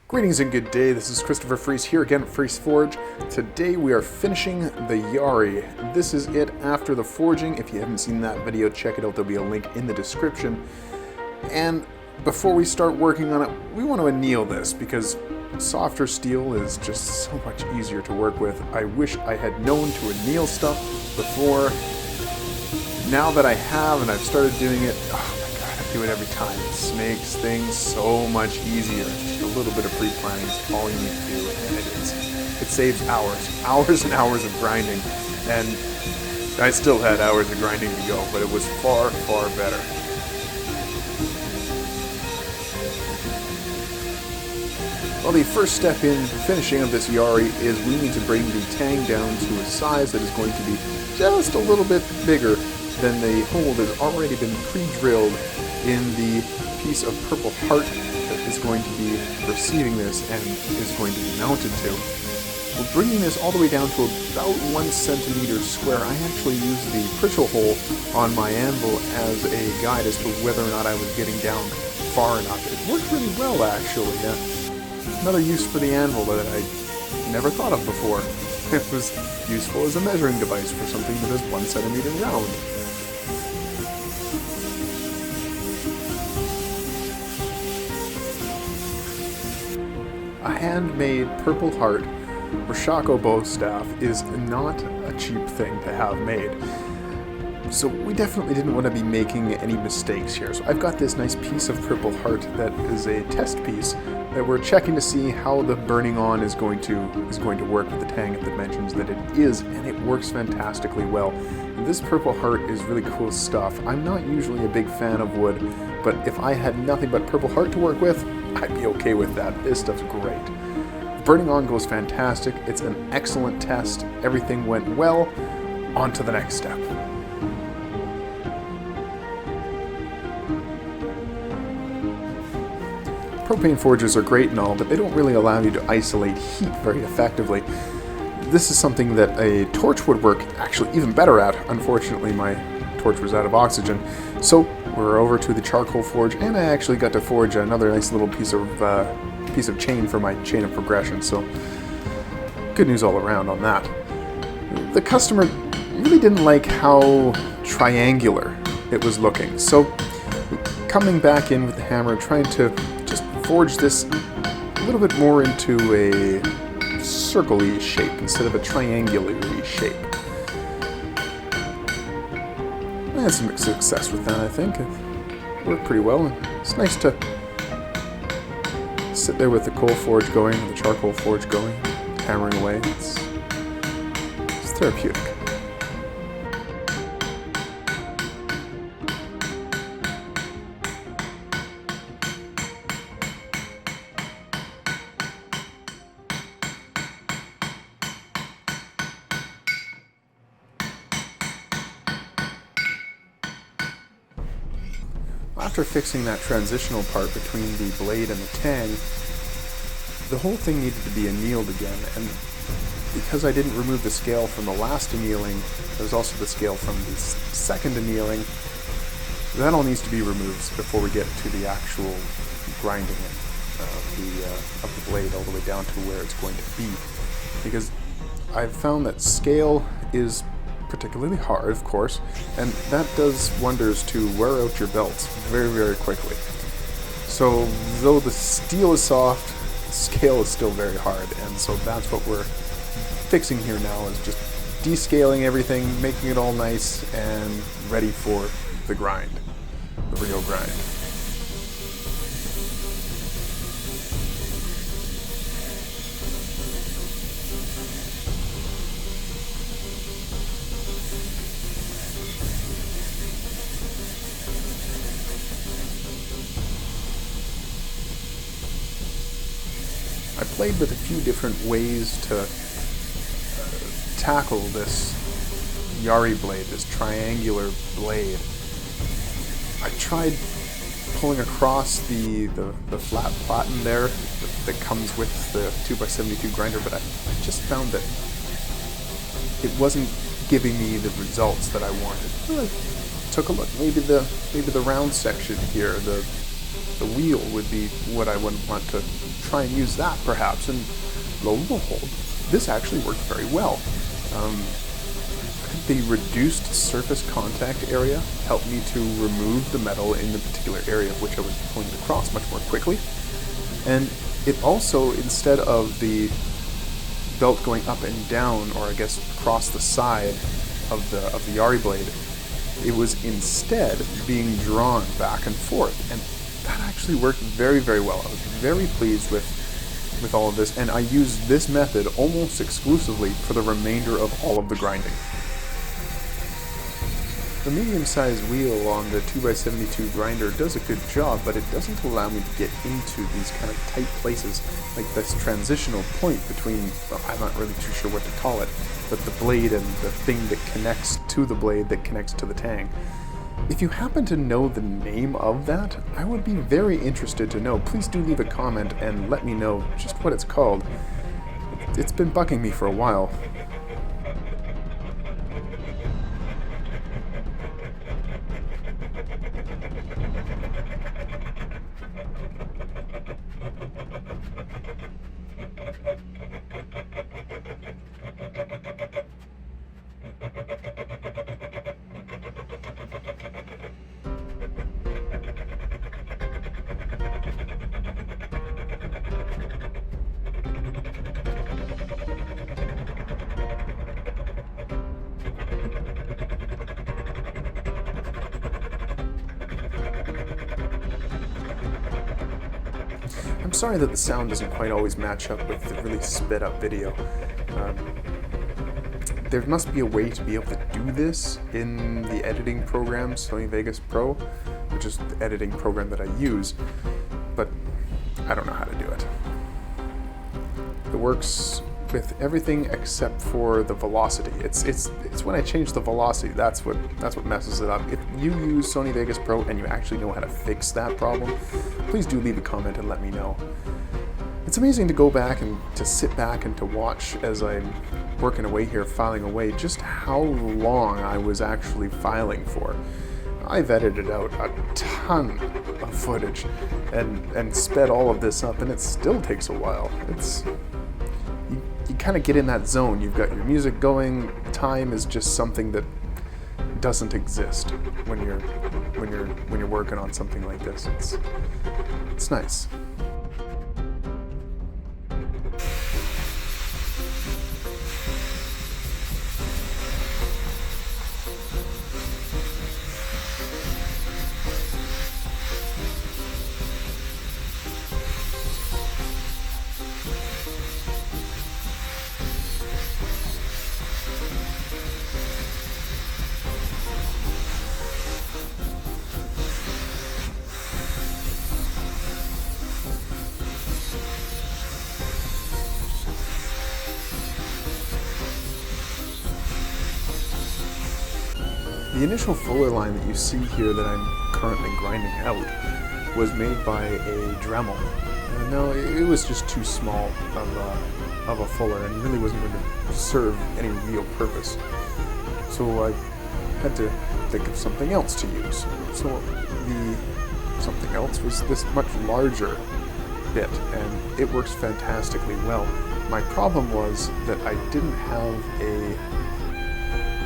Greetings and good day, this is Christopher Fries here again at Fries Forge. Today we are finishing the Yari. This is it after the forging. If you haven't seen that video, check it out, there'll be a link in the description. And before we start working on it, we want to anneal this because softer steel is just so much easier to work with. I wish I had known to anneal stuff before. Now that I have and I've started doing it, do it every time. It makes things so much easier. Just a little bit of pre-planning is all you need to do, and it saves hours and hours of grinding. And I still had hours of grinding to go, but it was far better. Well, the first step in finishing of this Yari is we need to bring the tang down to a size that is going to be just a little bit bigger than the hole that has already been pre-drilled in the piece of purple heart that is going to be receiving this and is going to be mounted to. We're bringing this all the way down to about 1 centimeter square. I actually used the Pritchell hole on my anvil as a guide as to whether or not I was getting down far enough. It worked really well, actually. Another use for the anvil that I never thought of before. It was useful as a measuring device for something that is 1 centimeter round. A handmade Purple Heart Rashako bow staff is not a cheap thing to have made. So we definitely didn't want to be making any mistakes here. So I've got this nice piece of Purple Heart that is a test piece that we're checking to see how the burning on is going to work with the tang at the dimensions that it is, and it works fantastically well. This Purple Heart is really cool stuff. I'm not usually a big fan of wood, but if I had nothing but Purple Heart to work with, I'd be okay with that. This stuff's great. Burning on goes fantastic. It's an excellent test. Everything went well. On to the next step. Propane forges are great and all, but they don't really allow you to isolate heat very effectively. This is something that a torch would work actually even better at. Unfortunately, my torch was out of oxygen. So we're over to the charcoal forge, and I actually got to forge another nice little piece of chain for my chain of progression, so good news all around on that. The customer really didn't like how triangular it was looking, so coming back in with the hammer, trying to just forge this a little bit more into a circle-y shape instead of a triangular-y shape. I had some success with that, I think. It worked pretty well. It's nice to sit there with the coal forge going, the charcoal forge going, hammering away. It's therapeutic. After fixing that transitional part between the blade and the tang, the whole thing needed to be annealed again, and because I didn't remove the scale from the last annealing, there's also the scale from the second annealing. That all needs to be removed before we get to the actual grinding of the blade all the way down to where it's going to be. Because I've found that scale is particularly hard, of course, and that does wonders to wear out your belts very quickly. So though the steel is soft, the scale is still very hard, and so that's what we're fixing here now, is just descaling everything, making it all nice and ready for the grind, the real grind. I played with a few different ways to tackle this Yari blade, this triangular blade. I tried pulling across the flat platen there that comes with the 2x72 grinder, but I just found that it wasn't giving me the results that I wanted. I took a look, maybe the round section here, the the wheel would be what I would want to try and use that perhaps, and lo and behold, this actually worked very well. The reduced surface contact area helped me to remove the metal in the particular area of which I was pulling it across much more quickly. And it also, instead of the belt going up and down, or I guess across the side of the Yari blade, it was instead being drawn back and forth. And that actually worked very, very well. I was very pleased with all of this, and I used this method almost exclusively for the remainder of all of the grinding. The medium-sized wheel on the 2x72 grinder does a good job, but it doesn't allow me to get into these kind of tight places, like this transitional point between, well, I'm not really too sure what to call it, but the blade and the thing that connects to the blade that connects to the tang. If you happen to know the name of that, I would be very interested to know. Please do leave a comment and let me know just what it's called. It's been bugging me for a while. I'm sorry that the sound doesn't quite always match up with the really sped up video. There must be a way to be able to do this in the editing program, Sony Vegas Pro, which is the editing program that I use, but I don't know how to do it. It works with everything except for the velocity. It's when I change the velocity that's what messes it up. If you use Sony Vegas Pro and you actually know how to fix that problem, please do leave a comment and let me know. It's amazing to go back and to sit back and to watch as I'm working away here, filing away, just how long I was actually filing for. I've edited out a ton of footage and sped all of this up, and it still takes a while. You kind of get in that zone. You've got your music going. Time is just something that doesn't exist when you're working on something like this. It's nice. The initial fuller line that you see here that I'm currently grinding out was made by a Dremel. No, it was just too small of a fuller and really wasn't going to serve any real purpose. So I had to think of something else to use. So the something else was this much larger bit, and it works fantastically well. My problem was that I didn't have a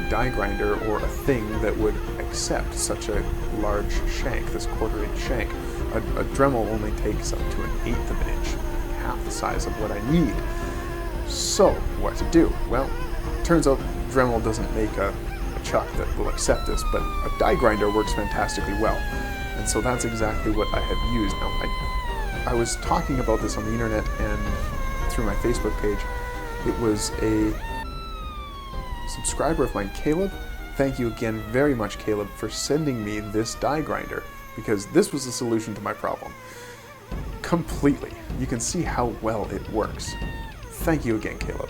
die grinder or a thing that would accept such a large shank, this 1/4" shank. A Dremel only takes up to 1/8 of an inch, half the size of what I need. So, what to do? Well, turns out Dremel doesn't make a chuck that will accept this, but a die grinder works fantastically well. And so that's exactly what I have used. Now, I was talking about this on the internet and through my Facebook page. It was a subscriber of mine, Caleb. Thank you again very much, Caleb, for sending me this die grinder, because this was the solution to my problem. Completely. You can see how well it works. Thank you again, Caleb.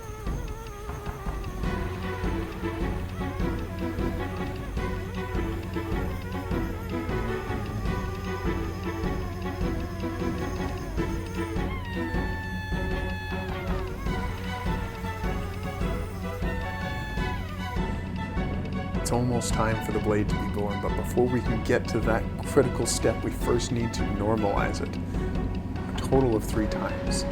It's It's almost time for the blade to be born, but before we can get to that critical step, we first need to normalize it. A total of 3 times.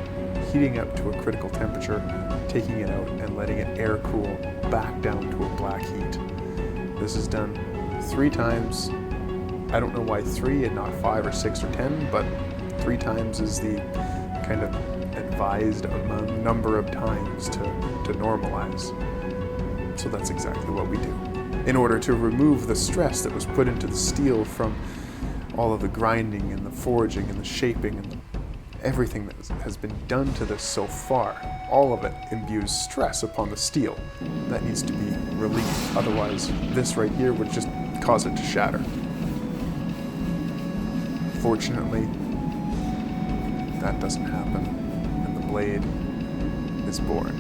Heating up to a critical temperature, taking it out, and letting it air cool back down to a black heat. This is done 3 times. I don't know why 3 and not 5 or 6 or 10, but 3 times is the kind of advised number of times to normalize. So that's exactly what we do. In order to remove the stress that was put into the steel from all of the grinding and the forging and the shaping and everything that has been done to this so far, all of it imbues stress upon the steel. That needs to be released, otherwise this right here would just cause it to shatter. Fortunately, that doesn't happen, and the blade is born.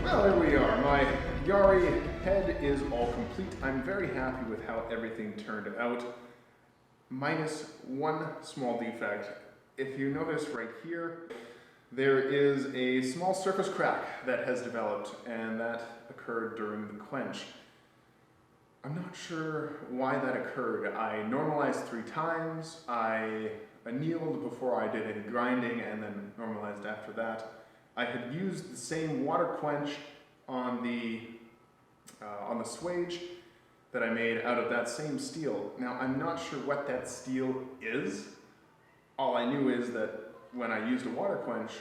Well, there we are. My Yari head is all complete. I'm very happy with how everything turned out. Minus one small defect. If you notice right here, there is a small surface crack that has developed, and that occurred during the quench. I'm not sure why that occurred. I normalized 3 times. I annealed before I did any grinding, and then normalized after that. I had used the same water quench on the swage that I made out of that same steel. Now, I'm not sure what that steel is. All I knew is that when I used a water quench,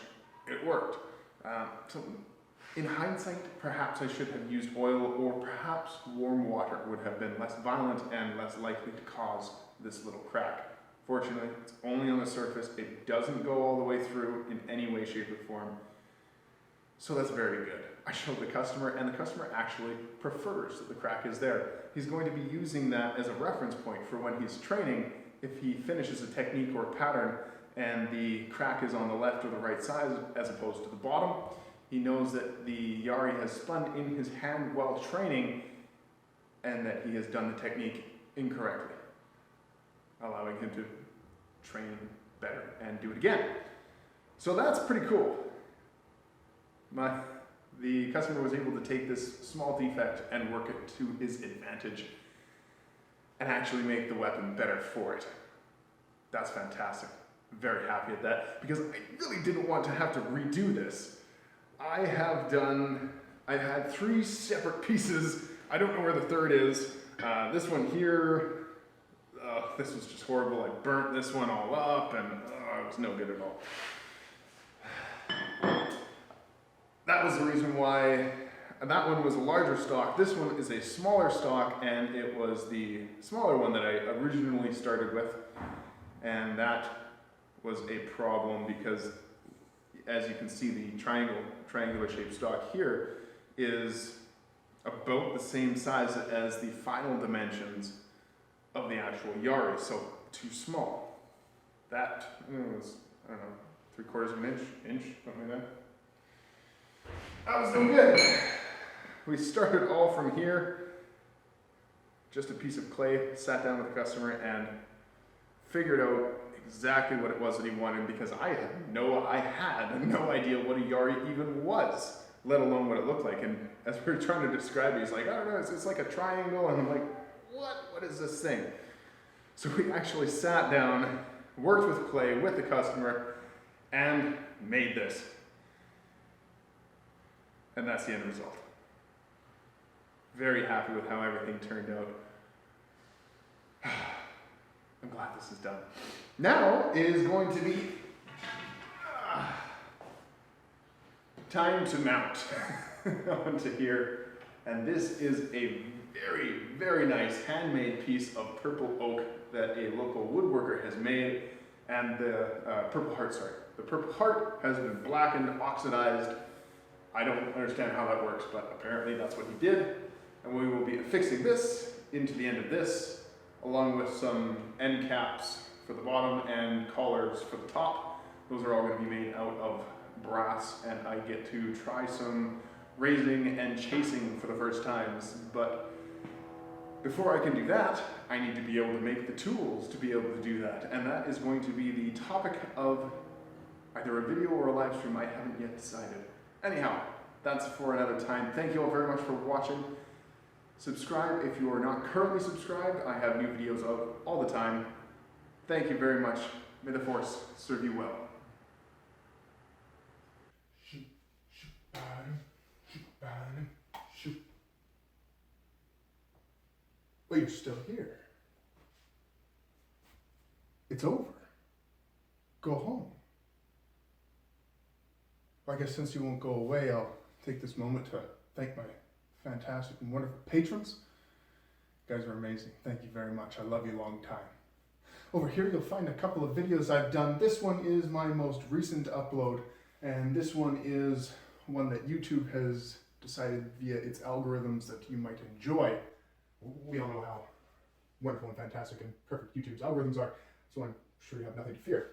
it worked. So in hindsight, perhaps I should have used oil, or perhaps warm water would have been less violent and less likely to cause this little crack. Fortunately, it's only on the surface. It doesn't go all the way through in any way, shape, or form. So that's very good. I showed the customer, and the customer actually prefers that the crack is there. He's going to be using that as a reference point for when he's training. If he finishes a technique or a pattern and the crack is on the left or the right side as opposed to the bottom, he knows that the Yari has spun in his hand while training and that he has done the technique incorrectly, allowing him to train better and do it again. So that's pretty cool. The customer was able to take this small defect and work it to his advantage and actually make the weapon better for it. That's fantastic. I'm very happy at that, because I really didn't want to have to redo this. I've had 3 separate pieces. I don't know where the third is. This one here, this was just horrible. I burnt this one all up, and it was no good at all. That was the reason why that one was a larger stock. This one is a smaller stock, and it was the smaller one that I originally started with. And that was a problem because, as you can see, the triangular shaped stock here is about the same size as the final dimensions of the actual Yari, so too small. That was, I don't know, 3/4 of an inch, something like that. That was no good. We started all from here, just a piece of clay, sat down with the customer and figured out exactly what it was that he wanted, because I had no idea what a Yari even was, let alone what it looked like. And as we were trying to describe it, he's like, I don't know, it's like a triangle. And I'm like, what is this thing? So we actually sat down, worked with clay with the customer, and made this. And that's the end result. Very happy with how everything turned out. I'm glad this is done. Now is going to be time to mount onto here. And this is a very, very nice handmade piece of purple oak that a local woodworker has made. And the purple heart, the purple heart has been blackened, oxidized. I don't understand how that works, but apparently that's what he did. And we will be affixing this into the end of this, along with some end caps for the bottom and collars for the top. Those are all going to be made out of brass, and I get to try some raising and chasing for the first times. But before I can do that, I need to be able to make the tools to be able to do that, and that is going to be the topic of either a video or a live stream. I haven't yet decided. Anyhow, that's for another time. Thank you all very much for watching. Subscribe if you are not currently subscribed. I have new videos up all the time. Thank you very much. May the Force serve you well. Well, you're still here. It's over. Go home. Well, I guess since you won't go away, I'll take this moment to thank my fantastic and wonderful patrons. You guys are amazing. Thank you very much. I love you long time. Over here you'll find a couple of videos I've done. This one is my most recent upload, and this one is one that YouTube has decided via its algorithms that you might enjoy. We all know how wonderful and fantastic and perfect YouTube's algorithms are, so I'm sure you have nothing to fear.